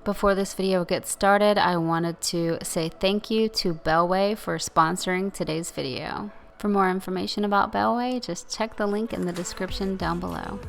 Before this video gets started, I wanted to say thank you to Bellway for sponsoring today's video. For more information about Bellway, just check the link in the description down below.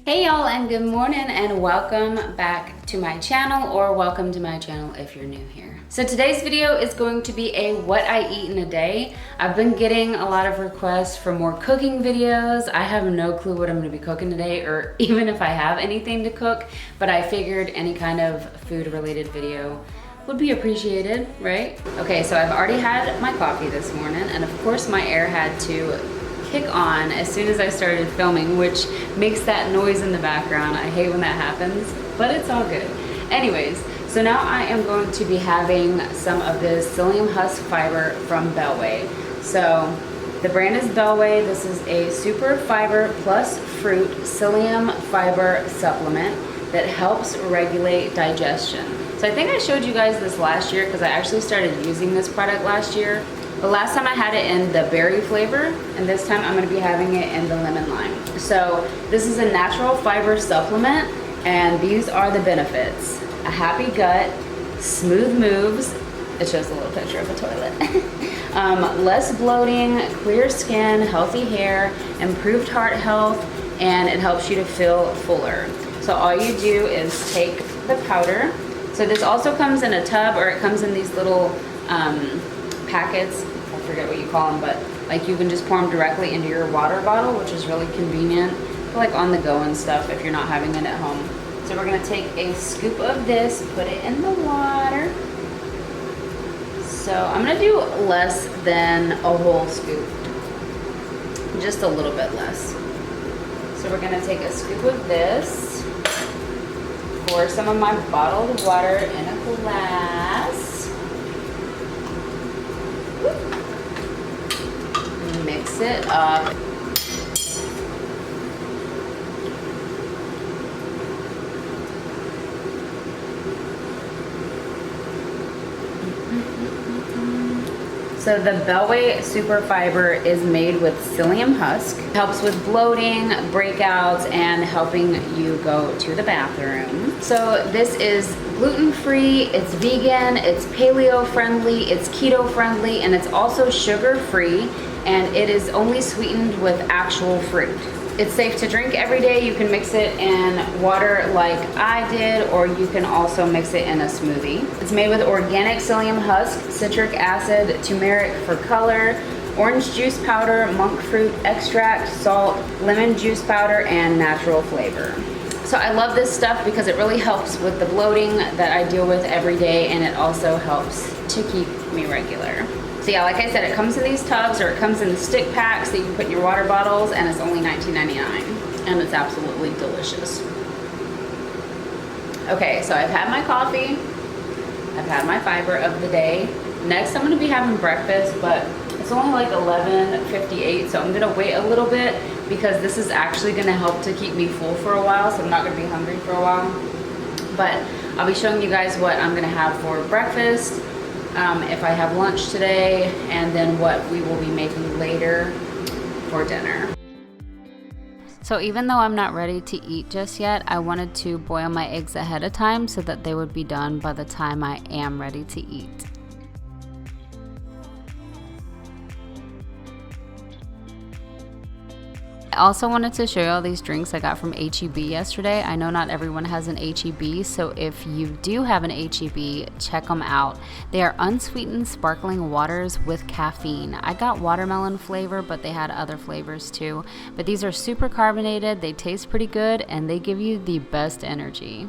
Hey y'all, and good morning, and welcome back to my channel, or welcome to my channel if you're new here. So today's video is going to be a what I eat in a day. I've been getting a lot of requests for more cooking videos. I have no clue what I'm gonna be cooking today, or even if I have anything to cook, but I figured any kind of food related video would be appreciated, right? Okay, so I've already had my coffee this morning, and of course my air had to kick on as soon as I started filming, which makes that noise in the background. I hate when that happens, but it's all good. Anyways, so now I am going to be having some of this psyllium husk fiber from Bellway. So the brand is Bellway. This is a super fiber plus fruit psyllium fiber supplement that helps regulate digestion. So I think I showed you guys this last year because I actually started using this product last year. The last time I had it in the berry flavor, and this time I'm gonna be having it in the lemon lime. So this is a natural fiber supplement, and these are the benefits. A happy gut, smooth moves, it shows a little picture of a toilet. Less bloating, clear skin, healthy hair, improved heart health, and it helps you to feel fuller. So all you do is take the powder. So this also comes in a tub, or it comes in these little packets. I forget what you call them, but like you can just pour them directly into your water bottle, which is really convenient for like on the go and stuff if you're not having it at home. So we're gonna take a scoop of this, put it in the water. So I'm gonna do less than a whole scoop, just a little bit less. So we're gonna take a scoop of this, pour some of my bottled water in a glass. Mix it up. So the Bellway Super Fiber is made with psyllium husk. Helps with bloating, breakouts, and helping you go to the bathroom. So this is gluten-free, it's vegan, it's paleo-friendly, it's keto-friendly, and it's also sugar-free, and it is only sweetened with actual fruit. It's safe to drink every day. You can mix it in water like I did, or you can also mix it in a smoothie. It's made with organic psyllium husk, citric acid, turmeric for color, orange juice powder, monk fruit extract, salt, lemon juice powder, and natural flavor. So I love this stuff because it really helps with the bloating that I deal with every day, and it also helps to keep me regular. So yeah, like I said, it comes in these tubs, or it comes in stick packs that you can put in your water bottles, and it's only $19.99, and it's absolutely delicious. Okay, so I've had my coffee, I've had my fiber of the day. Next I'm gonna be having breakfast, but it's only like 11:58, so I'm gonna wait a little bit because this is actually gonna help to keep me full for a while, so I'm not gonna be hungry for a while. But I'll be showing you guys what I'm gonna have for breakfast, if I have lunch today, and then what we will be making later for dinner. So even though I'm not ready to eat just yet, I wanted to boil my eggs ahead of time so that they would be done by the time I am ready to eat. I also wanted to show you all these drinks I got from H-E-B yesterday. I know not everyone has an H-E-B, so if you do have an H-E-B, check them out. They are unsweetened sparkling waters with caffeine. I got watermelon flavor, but they had other flavors too. But these are super carbonated, they taste pretty good, and they give you the best energy.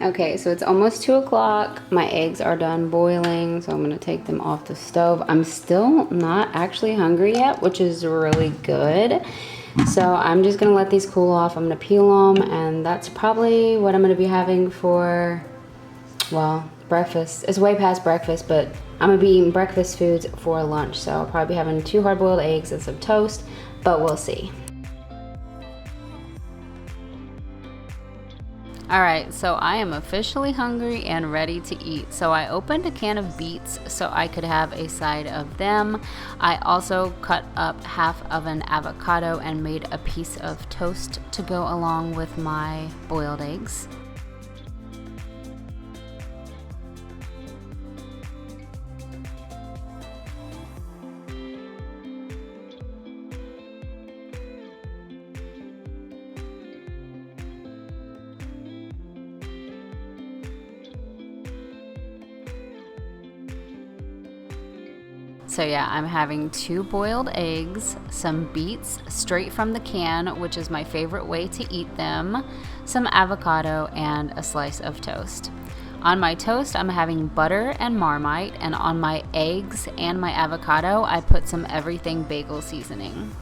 Okay, so it's almost 2 o'clock. My eggs are done boiling, so I'm gonna take them off the stove. I'm still not actually hungry yet, which is really good. So I'm just gonna let these cool off. I'm gonna peel them, and that's probably what I'm gonna be having for, well, breakfast. It's way past breakfast, but I'm gonna be eating breakfast foods for lunch. So I'll probably be having 2 hard-boiled eggs and some toast, but we'll see. All right, so I am officially hungry and ready to eat. So I opened a can of beets so I could have a side of them. I also cut up half of an avocado and made a piece of toast to go along with my boiled eggs. So yeah, I'm having 2 boiled eggs, some beets straight from the can, which is my favorite way to eat them, some avocado, and a slice of toast. On my toast, I'm having butter and Marmite, and on my eggs and my avocado, I put some everything bagel seasoning.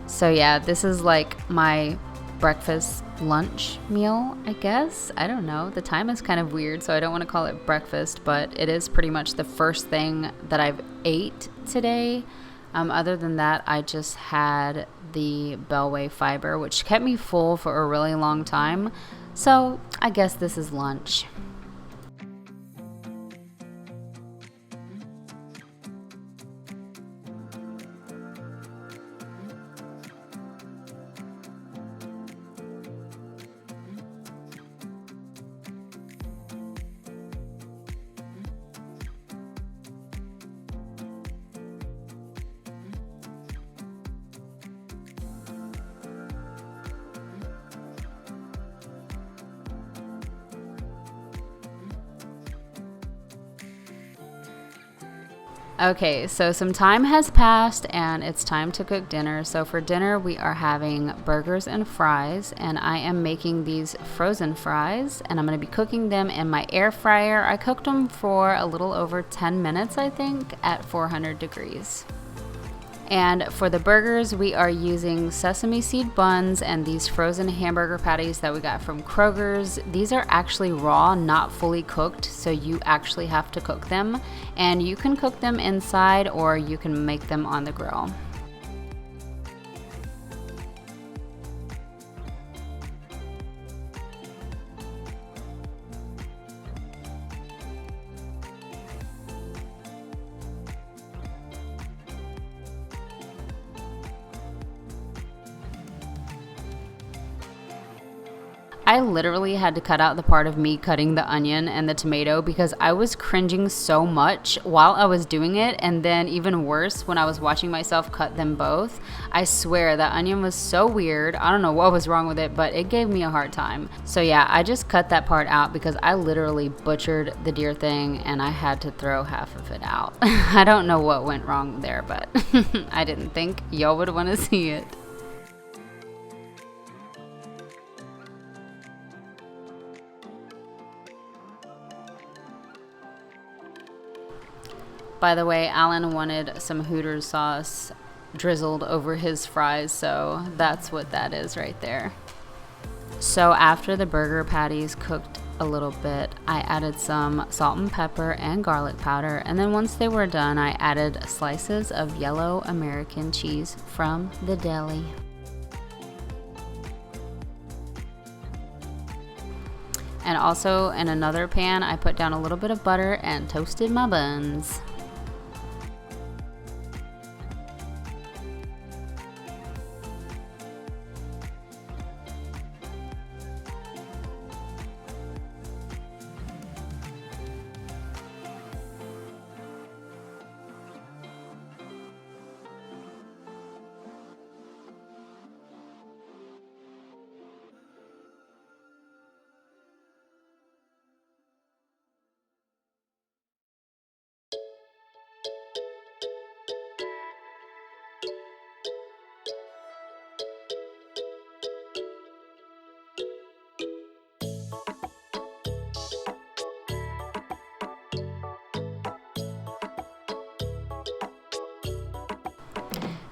So yeah, this is like my breakfast lunch meal, I guess. I don't know. The time is kind of weird, so I don't want to call it breakfast, but it is pretty much the first thing that I've ate today. Other than that, I just had the Bellway fiber, which kept me full for a really long time. So I guess this is lunch. Okay, so some time has passed and it's time to cook dinner. So for dinner, we are having burgers and fries, and I am making these frozen fries, and I'm going to be cooking them in my air fryer. I cooked them for a little over 10 minutes, I think, at 400 degrees. And for the burgers, we are using sesame seed buns and these frozen hamburger patties that we got from Kroger's. These are actually raw, not fully cooked, so you actually have to cook them. And you can cook them inside or you can make them on the grill. I literally had to cut out the part of me cutting the onion and the tomato because I was cringing so much while I was doing it, and then even worse when I was watching myself cut them both. I swear that onion was so weird. I don't know what was wrong with it, but it gave me a hard time. So yeah, I just cut that part out because I literally butchered the deer thing and I had to throw half of it out. I don't know what went wrong there, but I didn't think y'all would want to see it. By the way, Alan wanted some Hooters sauce drizzled over his fries, so that's what that is right there. So after the burger patties cooked a little bit, I added some salt and pepper and garlic powder, and then once they were done, I added slices of yellow American cheese from the deli. And also in another pan, I put down a little bit of butter and toasted my buns.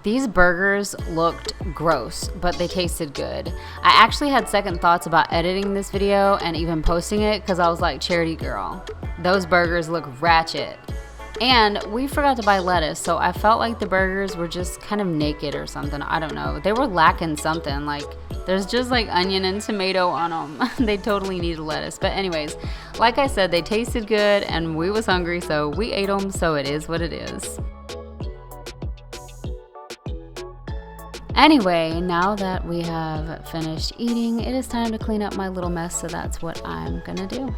These burgers looked gross, but they tasted good. I actually had second thoughts about editing this video and even posting it because I was like, Charity girl, those burgers look ratchet. And we forgot to buy lettuce, so I felt like the burgers were just kind of naked or something. I don't know. They were lacking something. Like, there's just like onion and tomato on them. They totally needed lettuce. But anyways, like I said, they tasted good and we was hungry, so we ate them, so it is what it is. Anyway, now that we have finished eating, it is time to clean up my little mess, so that's what I'm gonna do.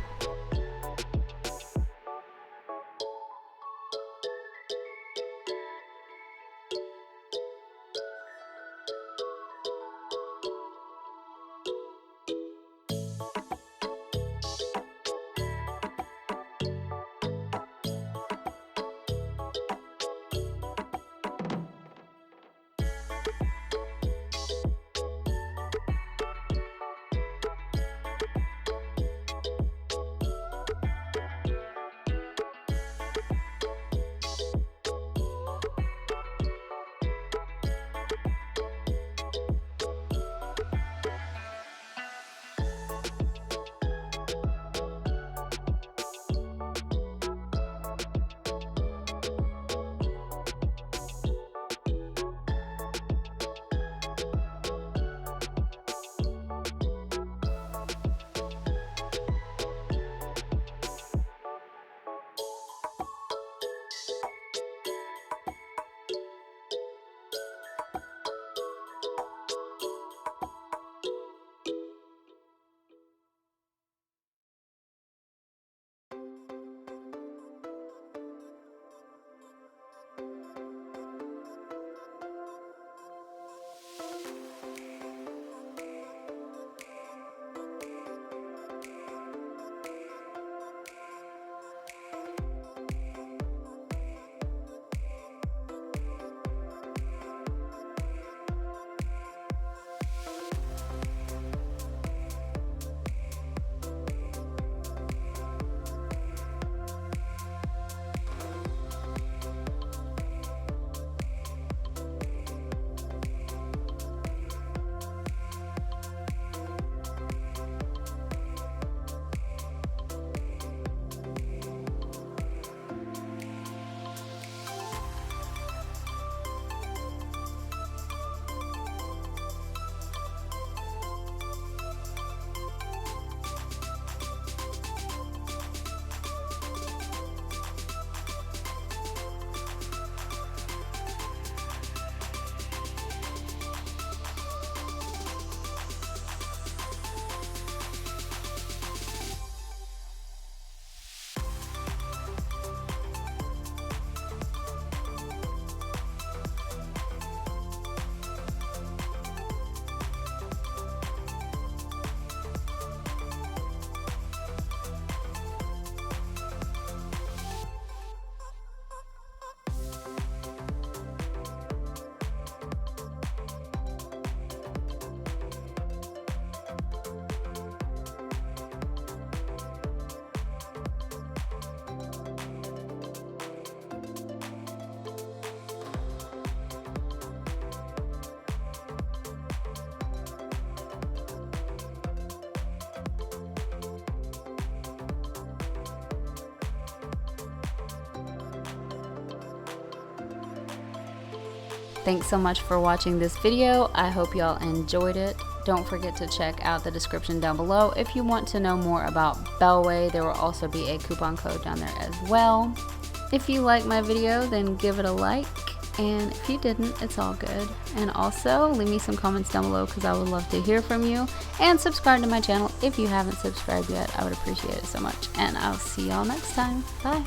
Thanks so much for watching this video. I hope y'all enjoyed it. Don't forget to check out the description down below if you want to know more about Bellway. There will also be a coupon code down there as well. If you like my video, then give it a like. And if you didn't, it's all good. And also, leave me some comments down below because I would love to hear from you. And subscribe to my channel if you haven't subscribed yet. I would appreciate it so much. And I'll see y'all next time. Bye.